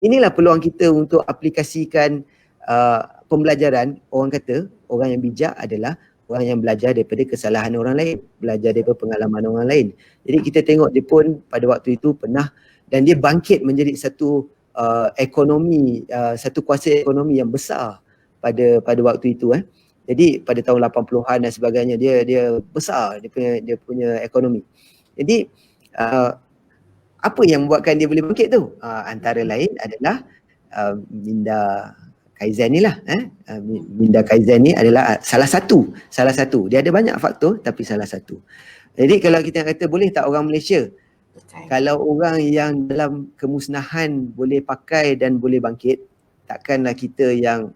inilah peluang kita untuk aplikasikan pembelajaran. Orang kata orang yang bijak adalah orang yang belajar daripada kesalahan orang lain, belajar daripada pengalaman orang lain. Jadi kita tengok Jepun pada waktu itu pernah, dan dia bangkit menjadi satu ekonomi, satu kuasa ekonomi yang besar pada waktu itu. Jadi pada tahun 80-an dan sebagainya dia besar dia punya ekonomi. Jadi apa yang membuatkan dia boleh bangkit tu? Antara lain adalah Minda Kaizen ni lah. Minda Kaizen ni adalah salah satu. Dia ada banyak faktor tapi salah satu. Jadi kalau kita kata boleh tak orang Malaysia, kalau orang yang dalam kemusnahan boleh pakai dan boleh bangkit, takkanlah kita yang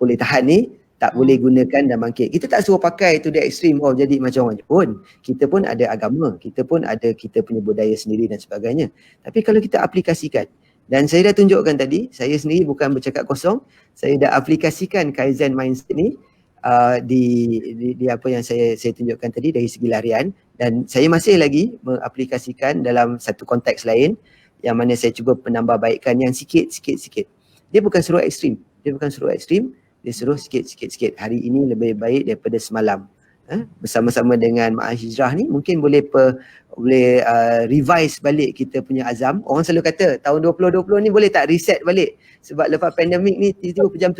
boleh tahan ni tak boleh gunakan dan bangkit. Kita tak suruh pakai tu dia ekstrim, jadi macam orang Jepun. Kita pun ada agama, kita pun ada kita punya budaya sendiri dan sebagainya. Tapi kalau kita aplikasikan, dan saya dah tunjukkan tadi, saya sendiri bukan bercakap kosong, saya dah aplikasikan Kaizen mindset ni di apa yang saya tunjukkan tadi dari segi larian, dan saya masih lagi mengaplikasikan dalam satu konteks lain yang mana saya cuba penambahbaikan yang sikit. Dia bukan suruh ekstrim, dia suruh sikit. Hari ini lebih baik daripada semalam. Bersama-sama dengan Ma'al Hijrah ni mungkin boleh revise balik kita punya azam. Orang selalu kata tahun 2020 ni boleh tak reset balik, sebab lepas pandemik ni tiba-tiba pejam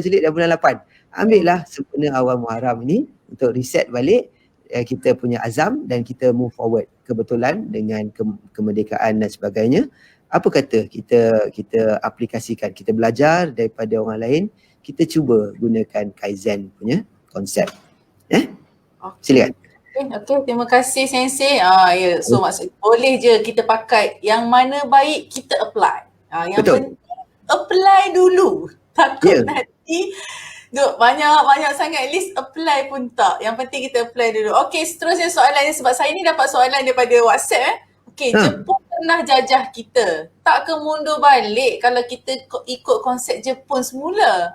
celik dah bulan 8. Ambil lah sempena awal Muharram ni untuk reset balik kita punya azam dan kita move forward. Kebetulan dengan kemerdekaan dan sebagainya, apa kata kita aplikasikan, kita belajar daripada orang lain, kita cuba gunakan Kaizen punya konsep. Silakan. Okay, terima kasih Sensei. So maksud boleh je kita pakai, yang mana baik kita apply. Yang penting apply dulu. Takut nanti banyak sangat list apply pun tak. Yang penting kita apply dulu. Okay, seterusnya soalan ni, sebab saya ni dapat soalan daripada WhatsApp. Okay, Jepun pernah jajah kita. Tak ke mundur balik kalau kita ikut konsep Jepun semula?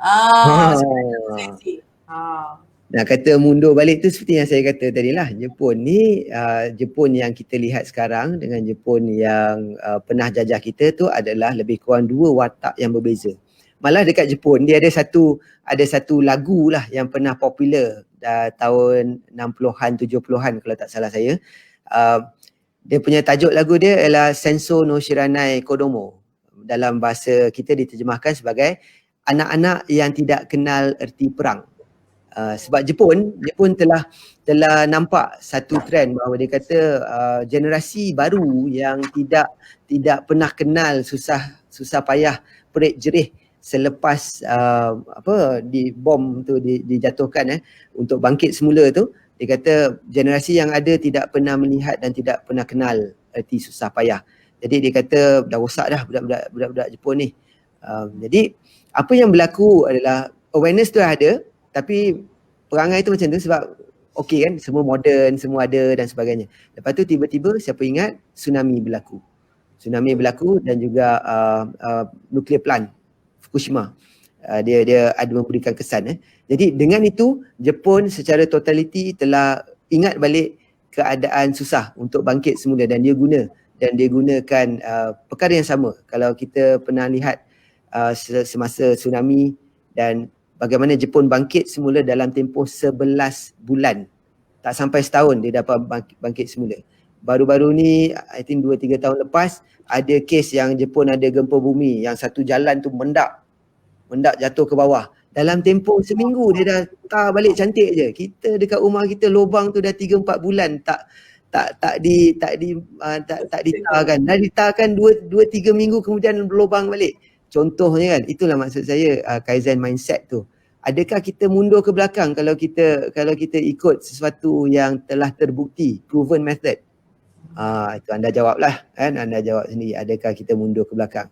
Nak kata mundur balik tu seperti yang saya kata tadi lah. Jepun ni, Jepun yang kita lihat sekarang dengan Jepun yang pernah jajah kita tu adalah lebih kurang dua watak yang berbeza. Malah dekat Jepun dia ada satu lagu lah yang pernah popular tahun 60-an 70-an kalau tak salah saya. Dia punya tajuk lagu dia ialah Senso no Shiranai Kodomo. Dalam bahasa kita diterjemahkan sebagai anak-anak yang tidak kenal erti perang. Sebab Jepun telah nampak satu trend bahawa dia kata generasi baru yang tidak pernah kenal susah payah perik jerih selepas di bom tu dijatuhkan untuk bangkit semula tu. Dia kata generasi yang ada tidak pernah melihat dan tidak pernah kenal erti susah payah. Jadi dia kata dah rosak dah budak-budak Jepun ni. Jadi apa yang berlaku adalah awareness tu ada, tapi perangai tu macam tu sebab okey kan, semua moden, semua ada dan sebagainya. Lepas tu tiba-tiba siapa ingat tsunami berlaku dan juga nuclear plant Fukushima. Dia ada memberikan kesan. Jadi dengan itu Jepun secara totaliti telah ingat balik keadaan susah untuk bangkit semula, dan dia gunakan perkara yang sama. Kalau kita pernah lihat semasa tsunami dan bagaimana Jepun bangkit semula dalam tempoh 11 bulan. Tak sampai setahun dia dapat bangkit semula. Baru-baru ni, I think 2-3 tahun lepas, ada kes yang Jepun ada gempa bumi yang satu jalan tu mendak jatuh ke bawah. Dalam tempoh seminggu dia dah tar balik cantik je. Kita dekat rumah kita lubang tu dah 3-4 bulan tak ditarkan. Dah ditarkan 2-3 minggu kemudian lubang balik. Contohnya kan, itulah maksud saya Kaizen mindset tu. Adakah kita mundur ke belakang kalau kita ikut sesuatu yang telah terbukti, proven method? Itu anda jawablah kan, anda jawab sendiri. Adakah kita mundur ke belakang?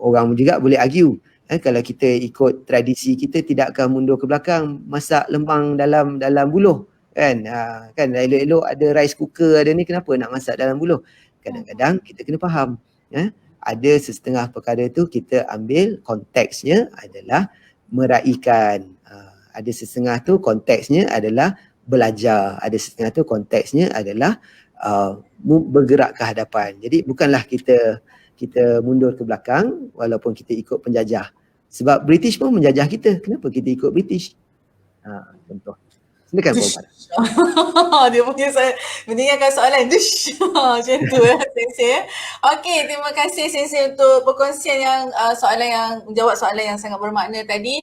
Orang juga boleh argue. Kalau kita ikut tradisi kita tidak akan mundur ke belakang, masak lemang dalam buluh kan. Kan elok-elok ada rice cooker ada ni, kenapa nak masak dalam buluh? Kadang-kadang kita kena faham ada setengah perkara tu kita ambil konteksnya adalah meraihkan. Ada setengah tu konteksnya adalah belajar, ada setengah tu konteksnya adalah bergerak ke hadapan. Jadi bukanlah kita kita mundur ke belakang walaupun kita ikut penjajah. Sebab British pun menjajah kita. Kenapa kita ikut British? Contoh. Silakan Puan Farah. Dia punya mendengarkan soalan macam tu Sensei. Okey, terima kasih Sensei untuk perkongsian yang soalan yang menjawab soalan yang sangat bermakna tadi.